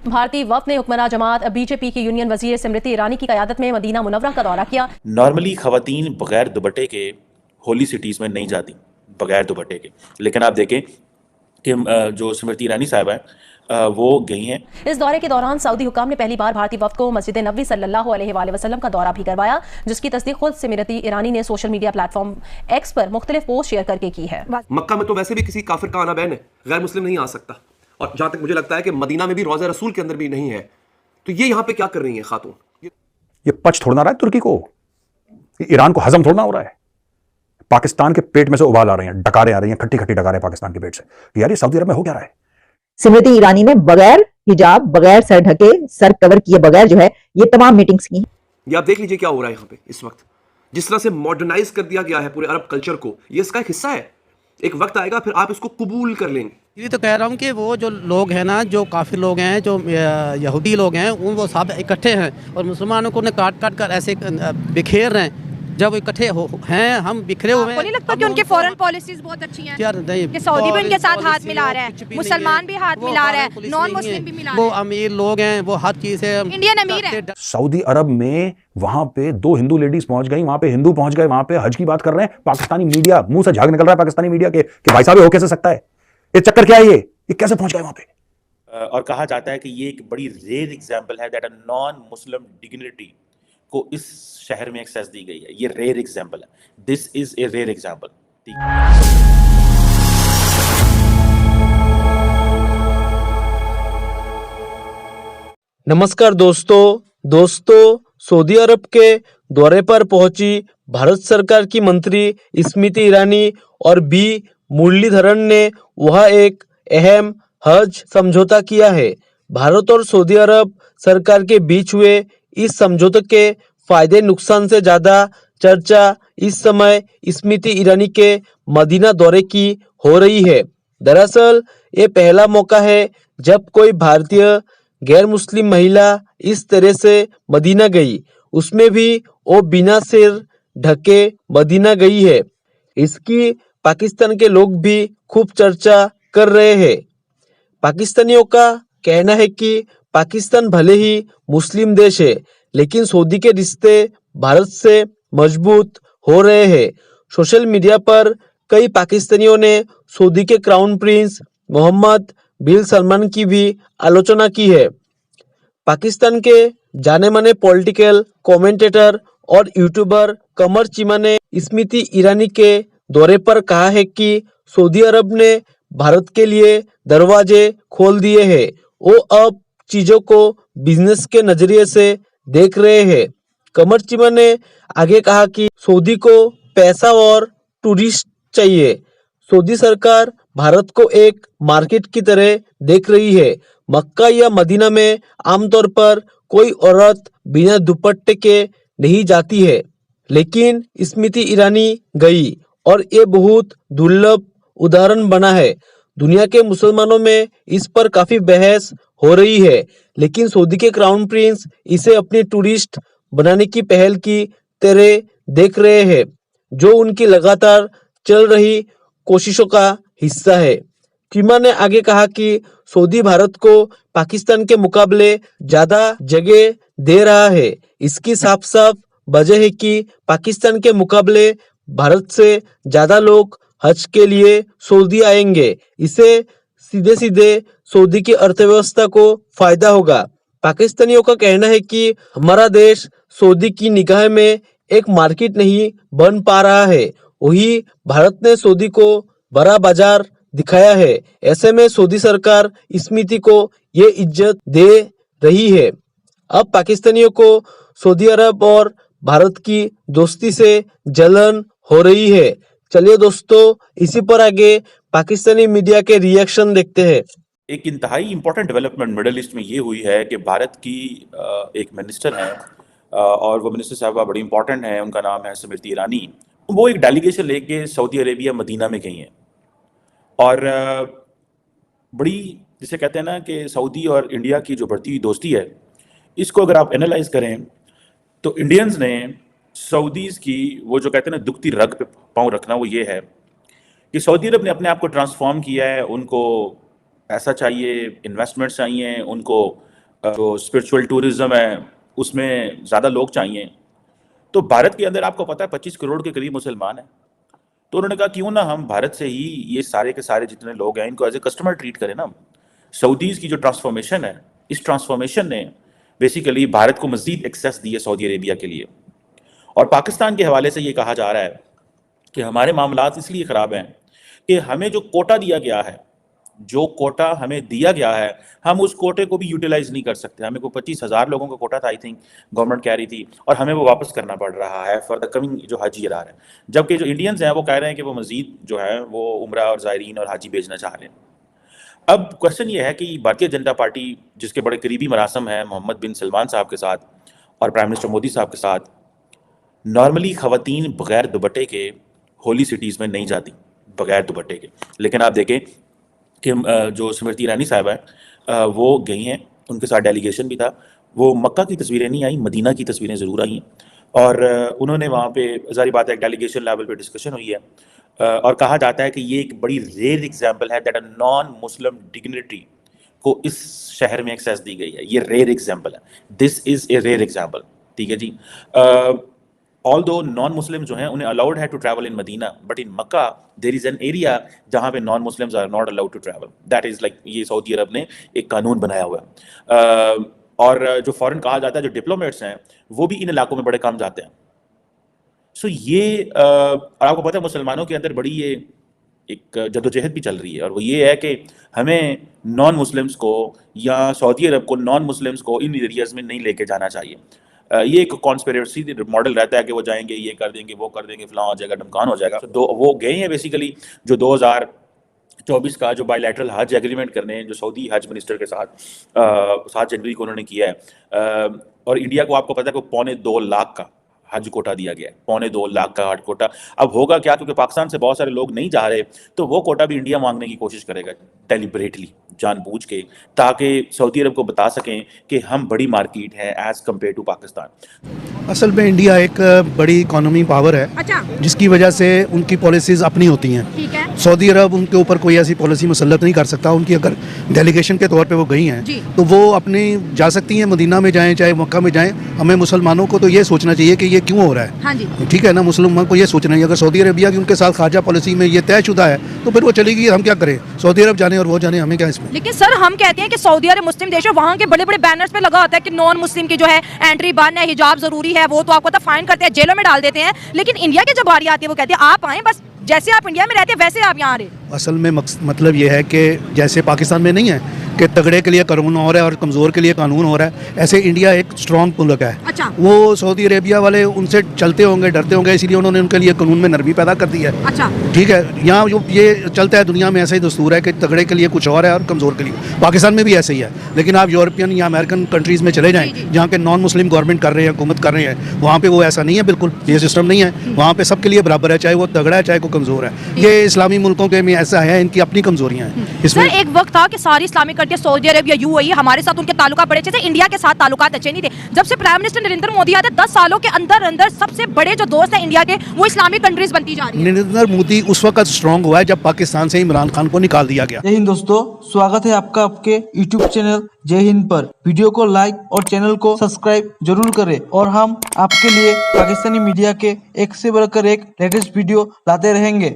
भारतीय वफ्द ने हुक्मरान जमात बीजेपी की यूनियन वजीर स्मृति ईरानी की क़यादत में मदीना मुनव्वरा का दौरा किया। नॉर्मली खवातीन बगैर दुपट्टे के होली सिटीज़ में नहीं जाती, बगैर दुपट्टे के, लेकिन आप देखें कि जो स्मृति ईरानी साहब हैं वो गई हैं। इस दौरे के दौरान सऊदी हुकाम ने पहली बार भारतीय वफ्द को मस्जिद नबवी सल्लल्लाहु अलैहि वसल्लम का दौरा भी करवाया, जिसकी तस्दीक खुद स्मृति ईरानी ने सोशल मीडिया प्लेटफॉर्म एक्स पर मुख्तलिफ पोस्ट शेयर करके की है। मक्का में तो वैसे भी किसी काफिर का आना बैन है, गैर मुस्लिम नहीं आ सकता, और जहां तक मुझे लगता है कि मदीना में भी रोज़ा रसूल के अंदर भी नहीं है, तो ये यहाँ पे क्या कर रही है खातून? ये पच थोड़ना रहा है तुर्की को, ईरान को हजम थोड़ना हो रहा है। पाकिस्तान के पेट में से उबाल आ रहे हैं, डकारें आ रही हैं, खट्टी खट्टी डकारें पाकिस्तान के पेट से। यार ये सऊदी अरब में हो क्या रहा है? स्मृति ईरानी ने बगैर हिजाब, बगैर सर ढके, सर कवर किए बगैर जो है ये तमाम मीटिंग्स की। ये आप देख लीजिए क्या हो रहा है यहाँ पे इस वक्त, जिस तरह से मॉडर्नाइज कर दिया गया है पूरे अरब कल्चर को, ये इसका एक हिस्सा है। एक वक्त आएगा फिर आप इसको कबूल कर लेंगे। ये तो कह रहा हूँ कि वो जो लोग हैं ना, जो काफिर लोग हैं, जो यहूदी लोग हैं, वो सब इकट्ठे हैं और मुसलमानों को काट काट कर ऐसे बिखेर रहे हैं। जब इकट्ठे हैं, हम बिखरे हुए हैं। आपको नहीं लगता कि उनके फॉरेन पॉलिसीज बहुत अच्छी हैं? यार नहीं, कि सऊदी भी उनके साथ हाथ मिला रहा है, मुसलमान भी हाथ मिला रहा है, नॉन मुस्लिम भी मिला रहा है। वो अमीर लोग हैं, वो हर चीज से इंडियन अमीर है। सऊदी अरब में वहां पे 2 हिंदू लेडीज पहुंच गई, वहां पे हिंदू पहुंच गए, वहां पे हज की बात कर रहे हैं। पाकिस्तानी मीडिया मुंह से झाग निकल रहा है पाकिस्तानी मीडिया के कि भाई साहब ये हो कैसे सकता है, ये चक्कर क्या है, ये कैसे पहुंच गए वहां पे? और कहा जाता है कि ये एक बड़ी रेयर एग्जाम्पल है that a non Muslim dignity को इस शहर में एक्सेस दी गई है। ये रेयर एग्जाम्पल है, this is a rare example. नमस्कार दोस्तों, सऊदी अरब के दौरे पर पहुंची भारत सरकार की मंत्री स्मृति ईरानी और बी मुरलीधरन ने वहां एक अहम हज समझौता किया है। भारत और सऊदी अरब सरकार के बीच हुए इस समझौते के फायदे नुकसान से ज्यादा चर्चा इस समय स्मृति ईरानी के मदीना दौरे की हो रही है। दरअसल ये पहला मौका है जब कोई भारतीय गैर मुस्लिम महिला इस तरह से मदीना गई, उसमें भी वो बिना सिर ढके मदीना गई है। इसकी पाकिस्तान के लोग भी खूब चर्चा कर रहे हैं। पाकिस्तानियों का कहना है कि पाकिस्तान भले ही मुस्लिम देश है, लेकिन सऊदी के रिश्ते भारत से मजबूत हो रहे हैं। सोशल मीडिया पर कई पाकिस्तानियों ने सऊदी के क्राउन प्रिंस मोहम्मद बिन सलमान की भी आलोचना की है। पाकिस्तान के जाने माने पॉलिटिकल कमेंटेटर और यूट्यूबर कमर चीमा ने स्मृति ईरानी के दौरे पर कहा है कि सऊदी अरब ने भारत के लिए दरवाजे खोल दिए हैं, वो अब चीजों को बिजनेस के नजरिए से देख रहे हैं। कमर चीमा ने आगे कहा कि सऊदी को पैसा और टूरिस्ट चाहिए। सऊदी सरकार भारत को एक मार्केट की तरह देख रही है। मक्का या मदीना में आमतौर पर कोई औरत बिना दुपट्टे के नहीं जाती है, लेकिन स्मृति ईरानी गई और ये बहुत दुर्लभ उदाहरण बना है। दुनिया के मुसलमानों में इस पर काफी बहस हो रही है, लेकिन सऊदी के क्राउन प्रिंस इसे अपनी टूरिस्ट बनाने की पहल की तरह देख रहे हैं, जो उनकी लगातार चल रही कोशिशों का हिस्सा है। चीमा ने आगे कहा कि सऊदी भारत को पाकिस्तान के मुकाबले ज्यादा जगह दे रहा है। इसकी साफ साफ वजह है कि पाकिस्तान के मुकाबले भारत से ज्यादा लोग हज के लिए सऊदी आएंगे। इसे सीधे सीधे सऊदी की अर्थव्यवस्था को फायदा होगा। पाकिस्तानियों का कहना है कि हमारा देश सऊदी की निगाह में एक मार्केट नहीं बन पा रहा है। वही भारत ने सऊदी को बड़ा बाजार दिखाया है। ऐसे में सऊदी सरकार स्मृति को ये इज्जत दे रही है। अब पाकिस्तानियों को सऊदी अरब और भारत की दोस्ती से जलन हो रही है। चलिए दोस्तों, इसी पर आगे पाकिस्तानी मीडिया के रिएक्शन देखते हैं। एक इंतहाई इंपॉर्टेंट डेवलपमेंट मिडल ईस्ट में ये हुई है कि भारत की एक मिनिस्टर हैं और वो मिनिस्टर साहबा बड़ी इंपॉर्टेंट हैं, उनका नाम है स्मृति ईरानी। वो एक डेलीगेशन लेके सऊदी अरेबिया मदीना में गई हैं और बड़ी, जिसे कहते हैं ना कि सऊदी और इंडिया की जो बढ़ती हुई दोस्ती है, इसको अगर आप एनालाइज करें तो इंडियंस ने सऊदीज़ की वो जो कहते हैं ना दुखती रग पे पाँव रखना, वो ये है कि सऊदी अरब ने अपने आप को ट्रांसफॉर्म किया है। उनको पैसा चाहिए, इन्वेस्टमेंट्स चाहिए, उनको जो स्पिरिचुअल टूरिज्म है उसमें ज़्यादा लोग चाहिए। तो भारत के अंदर आपको पता है 25 करोड़ के करीब मुसलमान हैं। तो उन्होंने कहा क्यों ना हम भारत से ही ये सारे के सारे जितने लोग हैं इनको एज ए कस्टमर ट्रीट करें ना। सऊदीज़ की जो ट्रांसफॉर्मेशन है, इस ट्रांसफॉर्मेशन ने बेसिकली भारत को मज़ीद एक्सेस दी है सऊदी अरेबिया के लिए। और पाकिस्तान के हवाले से ये कहा जा रहा है कि हमारे मामलात इसलिए ख़राब हैं कि हमें जो कोटा दिया गया है, जो कोटा हमें दिया गया है, हम उस कोटे को भी यूटिलाइज नहीं कर सकते। हमें को 25,000 लोगों का कोटा था, आई थिंक गवर्नमेंट कह रही थी, और हमें वो वापस करना पड़ रहा है फॉर द कमिंग जो हज ईयर आ रहा है। जबकि जो इंडियंस हैं वो कह रहे हैं कि वो मज़ीद जो है वो उम्रा और ज़ायरीन और हाजी भेजना चाह रहे हैं। अब क्वेश्चन ये है कि भारतीय जनता पार्टी जिसके बड़े करीबी मरासम हैं मोहम्मद बिन सलमान साहब के साथ और प्राइम मिनिस्टर मोदी साहब के साथ, नॉर्मली ख़वातीन बग़ैर दुपट्टे के होली सिटीज़ में नहीं जाती, बग़ैर दुपट्टे के। लेकिन आप देखें कि जो स्मृति ईरानी साहब हैं वो गई हैं, उनके साथ डेलीगेशन भी था। वो मक्का की तस्वीरें नहीं आई, मदीना की तस्वीरें ज़रूर आई हैं। और उन्होंने वहाँ पे ज़ाहिर बात है एक डेलीगेशन लेवल पे डिस्कशन हुई है। और कहा जाता है कि ये एक बड़ी रेयर एग्जाम्पल है that a non Muslim dignitary को इस शहर में एक्सेस दी गई है। ये रेयर एग्जाम्पल है, this is a rare example, ठीक है जी। ऑल्दो नॉन मुस्लिम जो हैं उन्हें अलाउड है to travel in Medina, but in Mecca there is an area जहाँ पे non Muslims are not allowed to travel. That is like ये सऊदी अरब ने एक कानून बनाया हुआ है। और जो फॉरेन कहा जाता है, जो डिप्लोमेट्स हैं वो भी इन इलाकों में बड़े कम जाते हैं। सो ये आपको पता है मुसलमानों के अंदर बड़ी ये एक जद्दोजहद भी चल रही है, और वो ये है कि हमें नॉन मुस्लिम्स को या सऊदी अरब को नॉन मुस्लिम्स को इन एरियाज़ में नहीं लेके जाना चाहिए। ये एक कॉन्स्पिरेसी मॉडल रहता है कि वो जाएंगे, ये कर देंगे, वो कर देंगे, फलां हो जाएगा, ढमकान हो जाएगा। तो वो गए हैं बेसिकली जो 2024 का जो बायलैटरल हज एग्रीमेंट करने जो सऊदी हज मिनिस्टर के साथ 7 जनवरी को उन्होंने किया है। और इंडिया को आपको पता है कि 2.25 लाख का हज कोटा दिया गया है, 2.25 लाख का हज कोटा। अब होगा क्या, क्योंकि पाकिस्तान से बहुत सारे लोग नहीं जा रहे, तो वो कोटा भी इंडिया मांगने की कोशिश करेगा डेलिबरेटली, जानबूझ के, ताकि सऊदी अरब को बता सकें कि हम बड़ी मार्केट है एज कम्पेयर टू पाकिस्तान। असल में इंडिया एक बड़ी इकोनॉमी पावर है, अच्छा, जिसकी वजह से उनकी पॉलिसीज़ अपनी होती हैं। ठीक है। सऊदी अरब उनके ऊपर कोई ऐसी पॉलिसी मुसल्लत नहीं कर सकता। उनकी अगर डेलीगेशन के तौर पे वो गई हैं जी। तो वो अपनी जा सकती हैं, मदीना में जाएं चाहे मक्का में जाएं। हमें मुसलमानों को तो ये सोचना चाहिए कि ये क्यों हो रहा है। हाँ जी। ठीक है ना, मुसलमान को ये सोचना है अगर सऊदी अरबिया की उनके साथ खारजा पॉलिसी में ये तयशुदा है तो फिर वो चलेगी, हम क्या करें, सऊदी अरब जाने और वो जाने, हमें क्या इसमें। लेकिन सर हम कहते हैं कि सऊदी अरब मुस्लिम देश है, वहाँ के बड़े बड़े बैनर्स पे लगा होता है कि नॉन मुस्लिम की जो है एंट्री बंद है, हिजाब जरूरी है, वो तो आपको तो फाइन करते हैं, जेलों में डाल देते हैं। लेकिन इंडिया की जब बारी आती है वो कहते हैं आप आए, बस जैसे आप इंडिया में रहते हैं वैसे आप यहाँ आ रहे। असल में मतलब ये है कि जैसे पाकिस्तान में नहीं है कि तगड़े के लिए कानून हो रहा है और कमज़ोर के लिए कानून हो रहा है, ऐसे इंडिया एक स्ट्रॉन्ग मुल्क है। अच्छा। वो सऊदी अरेबिया वाले उनसे चलते होंगे, डरते होंगे, इसलिए उन्होंने उनके लिए कानून में नरमी पैदा कर दी है। अच्छा। ठीक है, यहाँ जो ये चलता है दुनिया में ऐसा ही दस्तूर है कि तगड़े के लिए कुछ और है और कमज़ोर के लिए। पाकिस्तान में भी ऐसे ही है। लेकिन आप यूरोपियन या अमेरिकन कंट्रीज़ में चले जाएँ जहाँ के नॉन मुस्लिम गवर्नमेंट कर रहे हैं, हुकूमत कर रहे हैं, वहाँ पर वो ऐसा नहीं है, बिल्कुल ये सिस्टम नहीं है। वहाँ पर सबके लिए बराबर है, चाहे वो तगड़ा है चाहे वो कमज़ोर है। ये इस्लामी मुल्कों के में ऐसा है, इनकी अपनी कमजोरियां हैं। सर एक वक्त था कि सारी इस्लामिक कंट्री सऊदी अरब या यूएई हमारे साथ उनके ताल्लुकात बड़े अच्छे थे, इंडिया के साथ ताल्लुकात अच्छे नहीं थे। जब से प्राइम मिनिस्टर नरेंद्र मोदी आते 10 सालों के अंदर अंदर सबसे बड़े जो दोस्त हैं इंडिया के वो इस्लामिक कंट्रीज बनती जा रही है। नरेंद्र मोदी उस वक्त स्ट्रांग हुआ है जब पाकिस्तान से इमरान खान को निकाल दिया गया। जय हिंद दोस्तों, स्वागत है आपका आपके YouTube चैनल जय हिंद पर। वीडियो को लाइक और चैनल को सब्सक्राइब जरूर करें और हम आपके लिए पाकिस्तानी मीडिया के एक से बढ़कर एक लेटेस्ट वीडियो लाते रहेंगे।